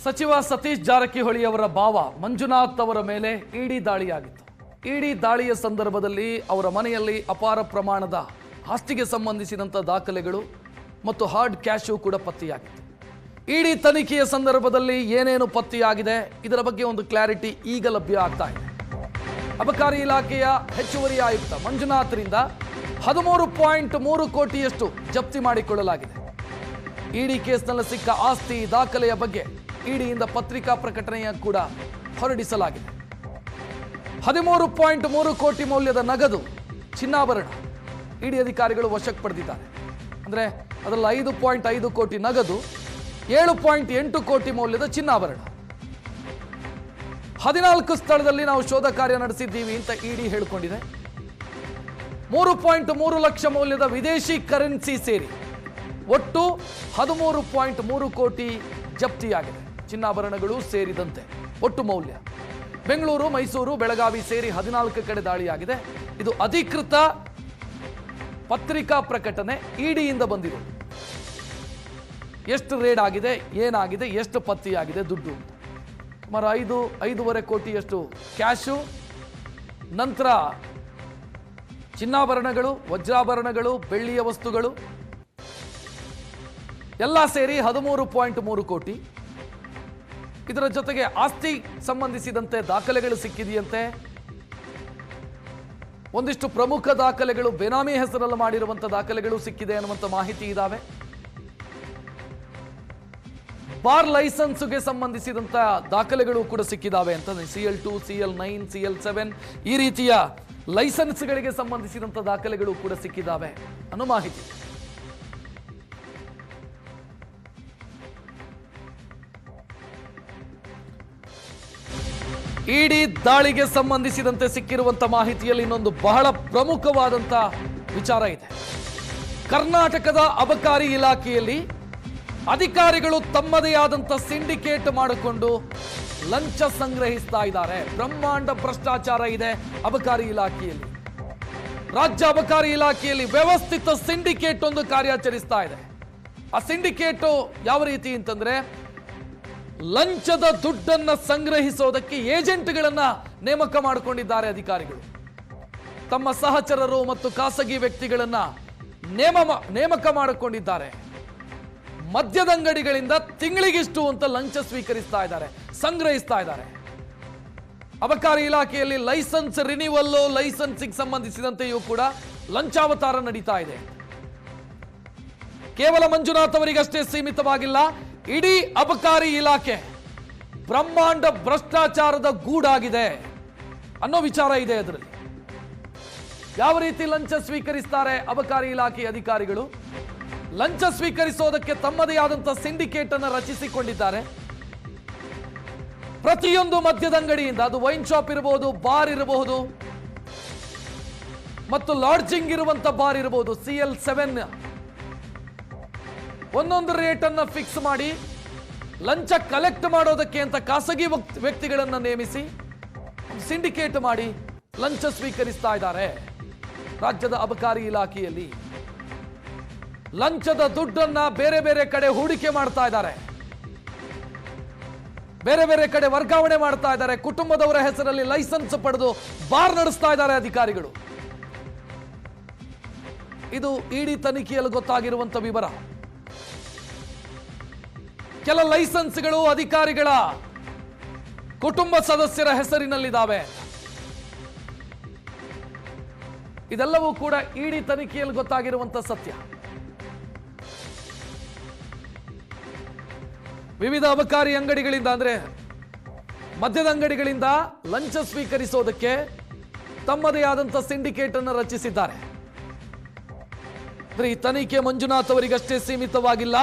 ಸಚಿವ ಸತೀಶ್ ಜಾರಕಿಹೊಳಿ ಅವರ ಭಾವ ಮಂಜುನಾಥ್ ಅವರ ಮೇಲೆ ಇಡಿ ದಾಳಿಯಾಗಿತ್ತು. ಇಡಿ ದಾಳಿಯ ಸಂದರ್ಭದಲ್ಲಿ ಅವರ ಮನೆಯಲ್ಲಿ ಅಪಾರ ಪ್ರಮಾಣದ ಆಸ್ತಿಗೆ ಸಂಬಂಧಿಸಿದಂಥ ದಾಖಲೆಗಳು ಮತ್ತು ಹಾರ್ಡ್ ಕ್ಯಾಶು ಕೂಡ ಪತ್ತೆಯಾಗಿತ್ತು. ಇಡಿ ತನಿಖೆಯ ಸಂದರ್ಭದಲ್ಲಿ ಏನೇನು ಪತ್ತೆಯಾಗಿದೆ ಇದರ ಬಗ್ಗೆ ಒಂದು ಕ್ಲಾರಿಟಿ ಈಗ ಲಭ್ಯ ಆಗ್ತಾ ಇದೆ. ಅಬಕಾರಿ ಇಲಾಖೆಯ ಹೆಚ್ಚುವರಿ ಆಯುಕ್ತ ಮಂಜುನಾಥ್ರಿಂದ 13.3 ಕೋಟಿಯಷ್ಟು ಜಪ್ತಿ ಮಾಡಿಕೊಳ್ಳಲಾಗಿದೆ. ಇಡಿ ಕೇಸ್ನಲ್ಲಿ ಸಿಕ್ಕ ಆಸ್ತಿ ದಾಖಲೆಯ ಬಗ್ಗೆ ಇಡಿಯಿಂದ ಪತ್ರಿಕಾ ಪ್ರಕಟಣೆಯ ಕೂಡ ಹೊರಡಿಸಲಾಗಿದೆ. 13.3 ಕೋಟಿ ಮೌಲ್ಯದ ನಗದು ಚಿನ್ನಾಭರಣ ಇಡಿ ಅಧಿಕಾರಿಗಳು ವಶಕ್ಕೆ ಪಡೆದಿದ್ದಾರೆ. ಅಂದರೆ ಅದರಲ್ಲಿ 5.5 ಕೋಟಿ ನಗದು, 7.8 ಕೋಟಿ ಮೌಲ್ಯದ ಚಿನ್ನಾಭರಣ. 14 ಸ್ಥಳದಲ್ಲಿ ನಾವು ಶೋಧ ಕಾರ್ಯ ನಡೆಸಿದ್ದೀವಿ ಅಂತ ಇಡಿ ಹೇಳಿಕೊಂಡಿದೆ. 3.3 ಲಕ್ಷ ಮೌಲ್ಯದ ವಿದೇಶಿ ಕರೆನ್ಸಿ ಸೇರಿ ಒಟ್ಟು 13.3 ಕೋಟಿ ಜಪ್ತಿಯಾಗಿದೆ. ಚಿನ್ನಾಭರಣಗಳು ಸೇರಿದಂತೆ ಒಟ್ಟು ಮೌಲ್ಯ. ಬೆಂಗಳೂರು, ಮೈಸೂರು, ಬೆಳಗಾವಿ ಸೇರಿ 14 ಕಡೆ ದಾಳಿಯಾಗಿದೆ. ಇದು ಅಧಿಕೃತ ಪತ್ರಿಕಾ ಪ್ರಕಟಣೆ ಇಡಿಯಿಂದ ಬಂದಿರೋದು. ಎಷ್ಟು ರೇಡ್ ಆಗಿದೆ, ಏನಾಗಿದೆ, ಎಷ್ಟು ಪತ್ತೆಯಾಗಿದೆ ದುಡ್ಡು ಅಂತ. ಸುಮಾರು 5.5 ಕೋಟಿಯಷ್ಟು ಕ್ಯಾಶು, ನಂತರ ಚಿನ್ನಾಭರಣಗಳು, ವಜ್ರಾಭರಣಗಳು, ಬೆಳ್ಳಿಯ ವಸ್ತುಗಳು ಎಲ್ಲ ಸೇರಿ 13.3 ಕೋಟಿ. ಇದರ ಜೊತೆಗೆ ಆಸ್ತಿ ಸಂಬಂಧಿಸಿದಂತೆ ದಾಖಲೆಗಳು ಸಿಕ್ಕಿದೆಯಂತೆ. ಒಂದಿಷ್ಟು ಪ್ರಮುಖ ದಾಖಲೆಗಳು ಬೇನಾಮಿ ಹೆಸರಲ್ಲಿ ಮಾಡಿರುವಂಥ ದಾಖಲೆಗಳು ಸಿಕ್ಕಿದೆ ಅನ್ನುವಂಥ ಮಾಹಿತಿ ಇದ್ದಾವೆ. ಬಾರ್ ಲೈಸೆನ್ಸ್ಗೆ ಸಂಬಂಧಿಸಿದಂಥ ದಾಖಲೆಗಳು ಕೂಡ ಸಿಕ್ಕಿದಾವೆ ಅಂತ. CL2, CL9, CL7 ಈ ರೀತಿಯ ಲೈಸೆನ್ಸ್ಗಳಿಗೆ ಸಂಬಂಧಿಸಿದಂಥ ದಾಖಲೆಗಳು ಕೂಡ ಸಿಕ್ಕಿದಾವೆ ಅನ್ನೋ ಮಾಹಿತಿ. ಇಡಿ ದಾಳಿಗೆ ಸಂಬಂಧಿಸಿದಂತೆ ಸಿಕ್ಕಿರುವಂತ ಮಾಹಿತಿಯಲ್ಲಿ ಇನ್ನೊಂದು ಬಹಳ ಪ್ರಮುಖವಾದಂತ ವಿಚಾರ ಇದೆ. ಕರ್ನಾಟಕದ ಅಬಕಾರಿ ಇಲಾಖೆಯಲ್ಲಿ ಅಧಿಕಾರಿಗಳು ತಮ್ಮದೇ ಆದಂತ ಸಿಂಡಿಕೇಟ್ ಮಾಡಿಕೊಂಡು ಲಂಚ ಸಂಗ್ರಹಿಸ್ತಾ ಇದ್ದಾರೆ. ಬ್ರಹ್ಮಾಂಡ ಭ್ರಷ್ಟಾಚಾರ ಇದೆ ಅಬಕಾರಿ ಇಲಾಖೆಯಲ್ಲಿ. ರಾಜ್ಯ ಅಬಕಾರಿ ಇಲಾಖೆಯಲ್ಲಿ ವ್ಯವಸ್ಥಿತ ಸಿಂಡಿಕೇಟ್ ಒಂದು ಕಾರ್ಯಾಚರಿಸ್ತಾ ಇದೆ. ಆ ಸಿಂಡಿಕೇಟ್ ಯಾವ ರೀತಿ ಅಂತಂದ್ರೆ, ಲಂಚದ ದುಡ್ಡನ್ನ ಸಂಗ್ರಹಿಸೋದಕ್ಕೆ ಏಜೆಂಟ್ಗಳನ್ನ ನೇಮಕ ಮಾಡಿಕೊಂಡಿದ್ದಾರೆ ಅಧಿಕಾರಿಗಳು. ತಮ್ಮ ಸಹಚರರು ಮತ್ತು ಖಾಸಗಿ ವ್ಯಕ್ತಿಗಳನ್ನ ನೇಮಕ ಮಾಡಿಕೊಂಡಿದ್ದಾರೆ. ಮದ್ಯದಂಗಡಿಗಳಿಂದ ತಿಂಗಳಿಗಿಷ್ಟು ಅಂತ ಲಂಚ ಸ್ವೀಕರಿಸ್ತಾ ಇದ್ದಾರೆ, ಸಂಗ್ರಹಿಸ್ತಾ ಇದ್ದಾರೆ. ಅಬಕಾರಿ ಇಲಾಖೆಯಲ್ಲಿ ಲೈಸೆನ್ಸ್ ರಿನಿವಲ್, ಲೈಸೆನ್ಸಿಗೆ ಸಂಬಂಧಿಸಿದಂತೆಯೂ ಕೂಡ ಲಂಚಾವತಾರ ನಡೀತಾ ಇದೆ. ಕೇವಲ ಮಂಜುನಾಥ್ ಅವರಿಗಷ್ಟೇ ಸೀಮಿತವಾಗಿಲ್ಲ, ಇಡೀ ಅಬಕಾರಿ ಇಲಾಖೆ ಬ್ರಹ್ಮಾಂಡ ಭ್ರಷ್ಟಾಚಾರದ ಗೂಡಾಗಿದೆ ಅನ್ನೋ ವಿಚಾರ ಇದೆ. ಅದರಲ್ಲಿ ಯಾವ ರೀತಿ ಲಂಚ ಸ್ವೀಕರಿಸ್ತಾರೆ ಅಬಕಾರಿ ಇಲಾಖೆ ಅಧಿಕಾರಿಗಳು? ಲಂಚ ಸ್ವೀಕರಿಸೋದಕ್ಕೆ ತಮ್ಮದೇ ಆದಂತಹ ಸಿಂಡಿಕೇಟ್ ಅನ್ನು ರಚಿಸಿಕೊಂಡಿದ್ದಾರೆ. ಪ್ರತಿಯೊಂದು ಮದ್ಯದಂಗಡಿಯಿಂದ, ಅದು ವೈನ್ ಶಾಪ್ ಇರಬಹುದು, ಬಾರ್ ಇರಬಹುದು, ಮತ್ತು ಲಾಡ್ಜಿಂಗ್ ಇರುವಂತ ಬಾರ್ ಇರಬಹುದು, CL7 ಒಂದೊಂದು ರೇಟ್ ಅನ್ನ ಫಿಕ್ಸ್ ಮಾಡಿ ಲಂಚ ಕಲೆಕ್ಟ್ ಮಾಡೋದಕ್ಕೆ ಅಂತ ಖಾಸಗಿ ವ್ಯಕ್ತಿಗಳನ್ನ ನೇಮಿಸಿ ಸಿಂಡಿಕೇಟ್ ಮಾಡಿ ಲಂಚ ಸ್ವೀಕರಿಸ್ತಾ ಇದ್ದಾರೆ. ರಾಜ್ಯದ ಅಬಕಾರಿ ಇಲಾಖೆಯಲ್ಲಿ ಲಂಚದ ದುಡ್ಡನ್ನ ಬೇರೆ ಬೇರೆ ಕಡೆ ಹೂಡಿಕೆ ಮಾಡ್ತಾ ಇದ್ದಾರೆ, ಬೇರೆ ಬೇರೆ ಕಡೆ ವರ್ಗಾವಣೆ ಮಾಡ್ತಾ ಇದ್ದಾರೆ. ಕುಟುಂಬದವರ ಹೆಸರಲ್ಲಿ ಲೈಸೆನ್ಸ್ ಪಡೆದು ಬಾರ್ ನಡೆಸ್ತಾ ಇದ್ದಾರೆ ಅಧಿಕಾರಿಗಳು. ಇದು ಇಡಿ ತನಿಖೆಯಲ್ಲಿ ಗೊತ್ತಾಗಿರುವಂತ ವಿವರ. ಕೆಲ ಲೈಸೆನ್ಸ್ಗಳು ಅಧಿಕಾರಿಗಳ ಕುಟುಂಬ ಸದಸ್ಯರ ಹೆಸರಿನಲ್ಲಿದ್ದಾವೆ. ಇದೆಲ್ಲವೂ ಕೂಡ ಇಡಿ ತನಿಖೆಯಲ್ಲಿ ಗೊತ್ತಾಗಿರುವಂತ ಸತ್ಯ. ವಿವಿಧ ಅಬಕಾರಿ ಅಂಗಡಿಗಳಿಂದ, ಅಂದ್ರೆ ಮದ್ಯದ ಅಂಗಡಿಗಳಿಂದ ಲಂಚ ಸ್ವೀಕರಿಸೋದಕ್ಕೆ ತಮ್ಮದೇ ಆದಂತ ಸಿಂಡಿಕೇಟ್ ಅನ್ನು ರಚಿಸಿದ್ದಾರೆ. ಈ ತನಿಖೆ ಮಂಜುನಾಥ್ ಅವರಿಗಷ್ಟೇ ಸೀಮಿತವಾಗಿಲ್ಲ,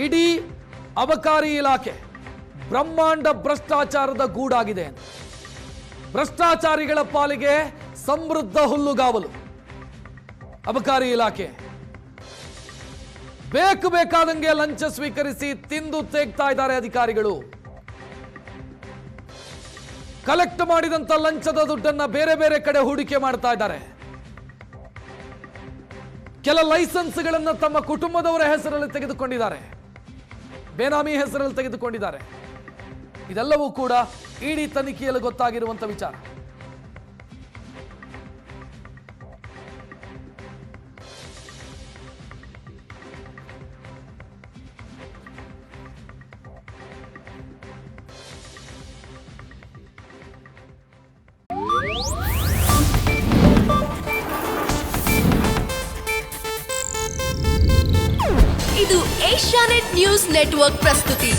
ಇಡೀ ಅಬಕಾರಿ ಇಲಾಖೆ ಬ್ರಹ್ಮಾಂಡ ಭ್ರಷ್ಟಾಚಾರದ ಗೂಡಾಗಿದೆ. ಭ್ರಷ್ಟಾಚಾರಿಗಳ ಪಾಲಿಗೆ ಸಮೃದ್ಧ ಹುಲ್ಲುಗಾವಲು ಅಬಕಾರಿ ಇಲಾಖೆ. ಬೇಕಾದಂಗೆ ಲಂಚ ಸ್ವೀಕರಿಸಿ ತಿಂದು ತೇಗ್ತಾ ಇದ್ದಾರೆ ಅಧಿಕಾರಿಗಳು. ಕಲೆಕ್ಟ್ ಮಾಡಿದಂತ ಲಂಚದ ದುಡ್ಡನ್ನ ಬೇರೆ ಬೇರೆ ಕಡೆ ಹೂಡಿಕೆ ಮಾಡ್ತಾ ಇದ್ದಾರೆ. ಕೆಲ ಲೈಸೆನ್ಸ್ಗಳನ್ನು ತಮ್ಮ ಕುಟುಂಬದವರ ಹೆಸರಲ್ಲಿ ತೆಗೆದುಕೊಂಡಿದ್ದಾರೆ, ಬೇನಾಮಿ ಹೆಸರಲ್ಲಿ ತೆಗೆದುಕೊಂಡಿದ್ದಾರೆ. ಇದೆಲ್ಲವೂ ಕೂಡ ಇಡಿ ತನಿಖೆಯಲ್ಲಿ ಗೊತ್ತಾಗಿರುವಂಥ ವಿಚಾರ. ಇದು ಏಷ್ಯಾನೆಟ್ ನ್ಯೂಸ್ ನೆಟ್ವರ್ಕ್ ಪ್ರಸ್ತುತಿ.